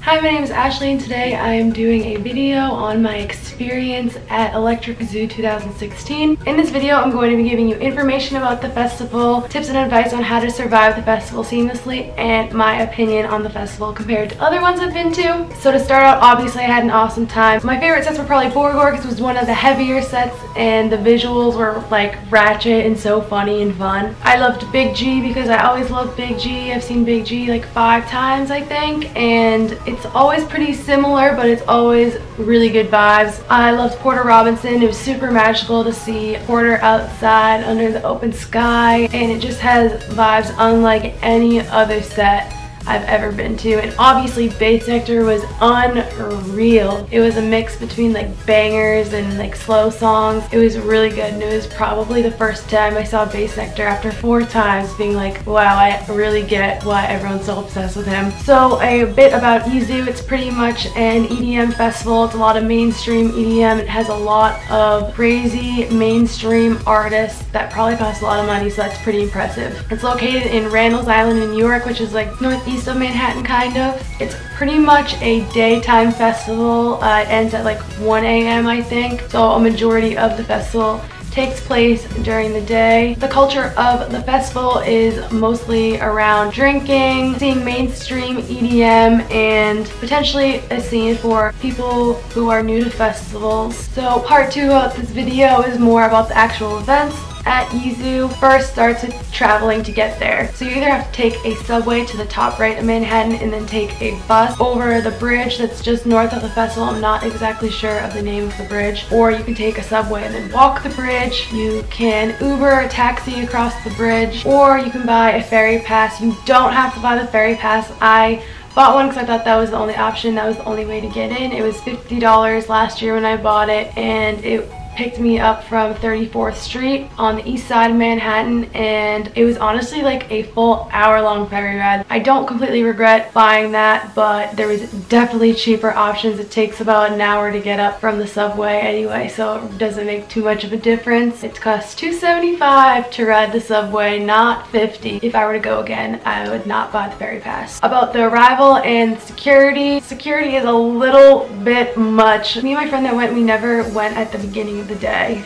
Hi, my name is Ashley and today I am doing a video on my experience at Electric Zoo 2016. In this video, I'm going to be giving you information about the festival, tips and advice on how to survive the festival seamlessly, and my opinion on the festival compared to other ones I've been to. So to start out, obviously I had an awesome time. My favorite sets were probably Borough because it was one of the heavier sets and the visuals were like ratchet and so funny and fun. I loved Big G because I always loved Big G. I've seen Big G like 5 times I think, and it's always pretty similar, but it's always really good vibes. I loved Porter Robinson. It was super magical to see Porter outside under the open sky, and it just has vibes unlike any other set I've ever been to. And obviously Bay Sector was unreal. It was a mix between like bangers and like slow songs. It was really good, and it was probably the first time I saw Bay Sector after 4 times being like, wow, I really get why everyone's so obsessed with him. So a bit about EZoo. It's pretty much an EDM festival. It's a lot of mainstream EDM. It has a lot of crazy mainstream artists that probably cost a lot of money, so that's pretty impressive. It's located in Randalls Island in New York, which is like northeast of Manhattan kind of. It's pretty much a daytime festival. It ends at like 1 a.m. I think, so a majority of the festival takes place during the day. The culture of the festival is mostly around drinking, seeing mainstream EDM, and potentially a scene for people who are new to festivals. So part 2 of this video is more about the actual events at EZoo. First starts with traveling to get there. So you either have to take a subway to the top right of Manhattan and then take a bus over the bridge that's just north of the festival. I'm not exactly sure of the name of the bridge. Or you can take a subway and then walk the bridge. You can Uber a taxi across the bridge, or you can buy a ferry pass. You don't have to buy the ferry pass. I bought one because I thought that was the only option. That was the only way to get in. It was $50 last year when I bought it, and it picked me up from 34th Street on the east side of Manhattan, and it was honestly like a full hour-long ferry ride. I don't completely regret buying that, but there was definitely cheaper options. It takes about an hour to get up from the subway anyway, so it doesn't make too much of a difference. It costs $2.75 to ride the subway, not $50. If I were to go again, I would not buy the ferry pass. About the arrival and security. Security is a little bit much. Me and my friend that went, we never went at the beginning of the day.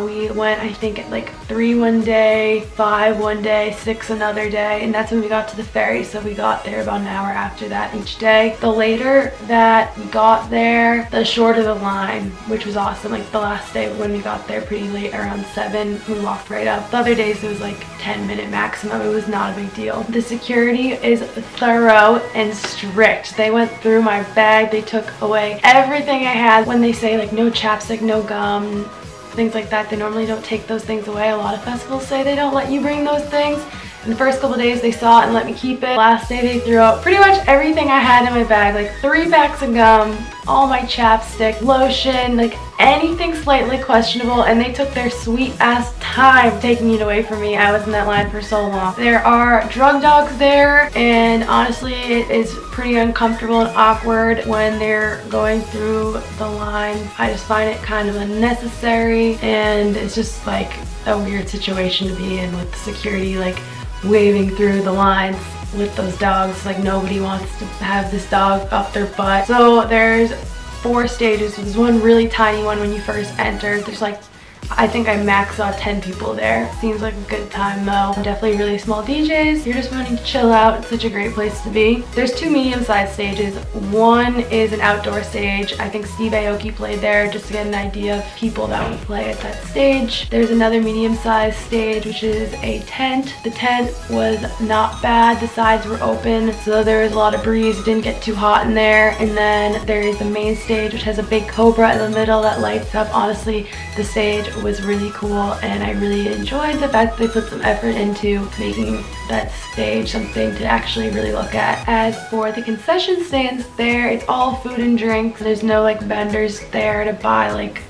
We went I think at like 3 one day, 5 one day, 6 another day, and that's when we got to the ferry. So we got there about an hour after that each day. The later that we got there, the shorter the line, which was awesome. Like the last day when we got there pretty late, around 7, we walked right up. The other days it was like 10-minute maximum. It was not a big deal. The security is thorough and strict. They went through my bag. They took away everything I had. When they say like no chapstick, no gum, things like that, they normally don't take those things away. A lot of festivals say they don't let you bring those things. In the first couple days they saw it and let me keep it. Last day they threw out pretty much everything I had in my bag, like 3 packs of gum, all my chapstick, lotion, like anything slightly questionable, and they took their sweet ass time taking it away from me. I was in that line for so long. There are drug dogs there, and honestly it is pretty uncomfortable and awkward when they're going through the line. I just find it kind of unnecessary, and it's just like a weird situation to be in with the security like waving through the lines with those dogs. Like nobody wants to have this dog up their butt. So there's 4 stages. There's one really tiny one when you first enter. There's like, I think I max saw 10 people there. Seems like a good time though. Definitely really small DJs. You're just wanting to chill out. It's such a great place to be. There's 2 medium-sized stages. One is an outdoor stage. I think Steve Aoki played there just to get an idea of people that would play at that stage. There's another medium-sized stage, which is a tent. The tent was not bad. The sides were open, so there was a lot of breeze. It didn't get too hot in there. And then there is the main stage, which has a big cobra in the middle that lights up. Honestly, the stage was really cool, and I really enjoyed the fact that they put some effort into making that stage something to actually really look at. As for the concession stands there, it's all food and drink. There's no like vendors there to buy like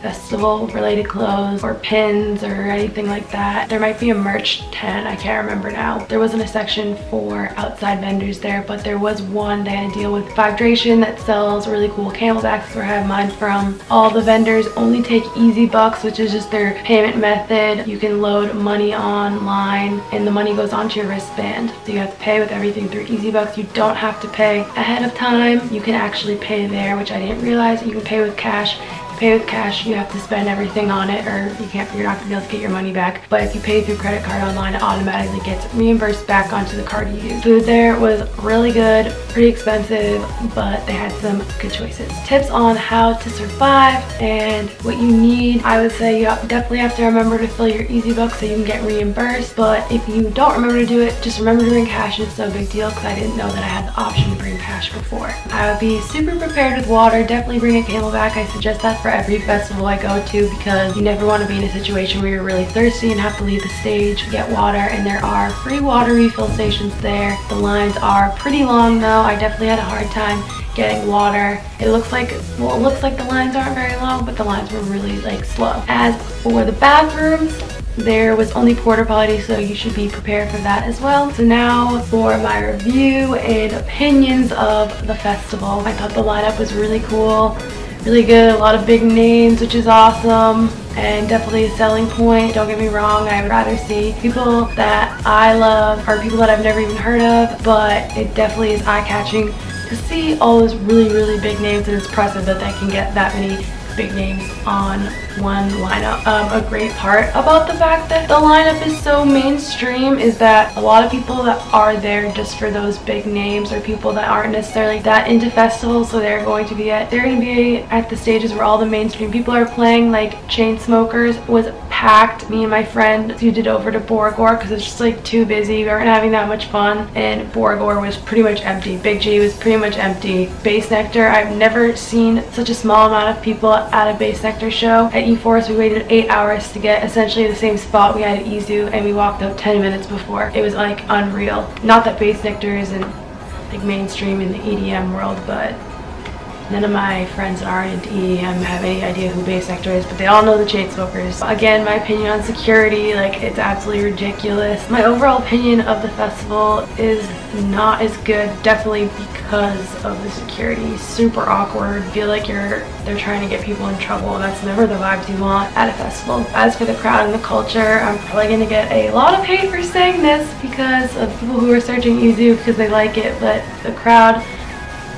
festival related clothes or pins or anything like that. There might be a merch tent, I can't remember now. There wasn't a section for outside vendors there, but there was one. They had a deal with Vibration that sells really cool camelbacks. That's where I have mine from. All the vendors only take Easy Bucks, which is just their payment method. You can load money online and the money goes onto your wristband. So you have to pay with everything through Easy Bucks. You don't have to pay ahead of time. You can actually pay there, which I didn't realize. You can pay with cash. Pay with cash, you have to spend everything on it, or you're not gonna be able to get your money back. But if you pay through credit card online, it automatically gets reimbursed back onto the card you use. Food there was really good, pretty expensive, but they had some good choices. Tips on how to survive and what you need. I would say you definitely have to remember to fill your Easy Bucks so you can get reimbursed. But if you don't remember to do it, just remember to bring cash. It's no big deal because I didn't know that I had the option to bring cash before. I would be super prepared with water. Definitely bring a camelback. I suggest that for every festival I go to because you never want to be in a situation where you're really thirsty and have to leave the stage to get water, and there are free water refill stations there. The lines are pretty long though. I definitely had a hard time getting water. It looks like the lines aren't very long, but the lines were really like slow. As for the bathrooms, there was only porta potty, so you should be prepared for that as well. So now for my review and opinions of the festival. I thought the lineup was really cool, really good, a lot of big names, which is awesome, and definitely a selling point. Don't get me wrong, I would rather see people that I love or people that I've never even heard of, but it definitely is eye-catching to see all those really big names, and it's impressive that they can get that many big names on one lineup. A great part about the fact that the lineup is so mainstream is that a lot of people that are there just for those big names are people that aren't necessarily that into festivals, so they're going to be at the stages where all the mainstream people are playing. Like Chainsmokers was packed. Me and my friend zooted over to Borough because it's just like too busy. We weren't having that much fun, and Borough was pretty much empty. Big G was pretty much empty. Bass Nectar, I've never seen such a small amount of people at a Bass Nectar show. At E-Force, we waited 8 hours to get essentially the same spot we had at EZoo, and we walked up 10 minutes before. It was like unreal. Not that Bass Nectar isn't like mainstream in the EDM world, but none of my friends that aren't into EDM have any idea who Bass Nectar is, but they all know the Chainsmokers. Again, my opinion on security, like, it's absolutely ridiculous. My overall opinion of the festival is not as good, definitely because of the security. Super awkward. Feel like they're trying to get people in trouble, and that's never the vibes you want at a festival. As for the crowd and the culture, I'm probably gonna get a lot of hate for saying this because of people who are searching EZoo because they like it, but the crowd,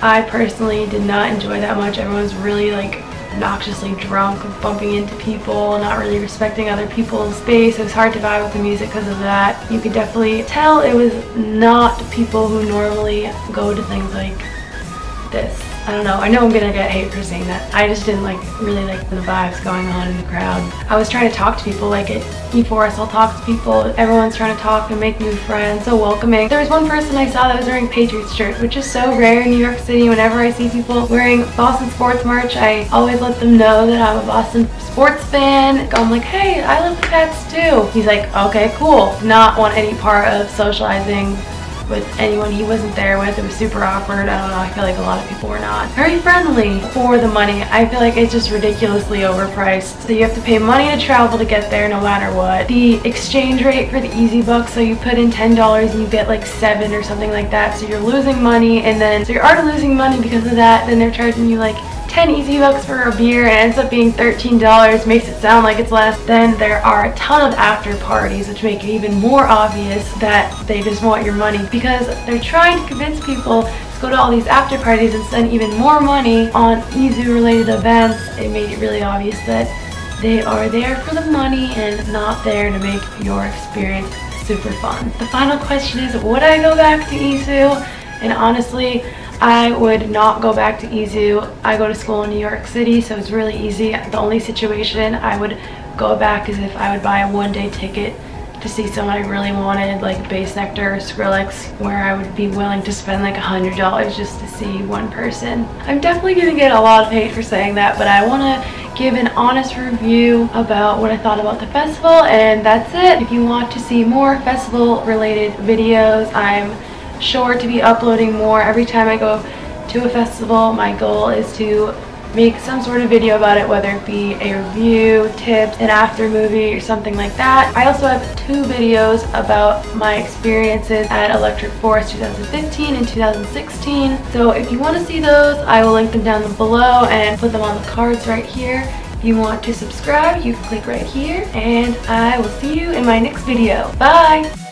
I personally did not enjoy that much. Everyone's really like obnoxiously drunk, bumping into people, not really respecting other people's space. It was hard to vibe with the music because of that. You could definitely tell it was not people who normally go to things like this. I don't know. I know I'm gonna get hate for saying that. I just didn't really like the vibes going on in the crowd. I was trying to talk to people, like at E-Force, I'll talk to people. Everyone's trying to talk and make new friends, so welcoming. There was one person I saw that was wearing Patriots shirts, which is so rare in New York City. Whenever I see people wearing Boston sports merch, I always let them know that I'm a Boston sports fan. I'm like, hey, I love the Pats too. He's like, okay, cool. Did not want any part of socializing with anyone he wasn't there with. It was super awkward. I don't know, I feel like a lot of people were not very friendly. For the money, I feel like it's just ridiculously overpriced. So you have to pay money to travel to get there no matter what. The exchange rate for the Easy Bucks, so you put in $10 and you get like 7 or something like that, so you're losing money, and then so you're already losing money because of that. Then they're charging you like 10 Easy Bucks for a beer, and it ends up being $13, makes it sound like it's less. Then there are a ton of after parties, which make it even more obvious that they just want your money, because they're trying to convince people to go to all these after parties and spend even more money on EZoo related events. It made it really obvious that they are there for the money and not there to make your experience super fun. The final question is, would I go back to EZoo? And honestly, I would not go back to EZoo. I go to school in New York City, so it's really easy. The only situation I would go back is if I would buy a one-day ticket to see someone I really wanted, like Bass Nectar or Skrillex, where I would be willing to spend like $100 just to see one person. I'm definitely gonna get a lot of hate for saying that, but I wanna give an honest review about what I thought about the festival, and that's it. If you want to see more festival-related videos, I'm sure to be uploading more every time I go to a festival. My goal is to make some sort of video about it, whether it be a review, tips, an after movie, or something like that. I also have 2 videos about my experiences at Electric Forest 2015 and 2016. So if you want to see those, I will link them down below and put them on the cards right here. If you want to subscribe, you can click right here, and I will see you in my next video. Bye!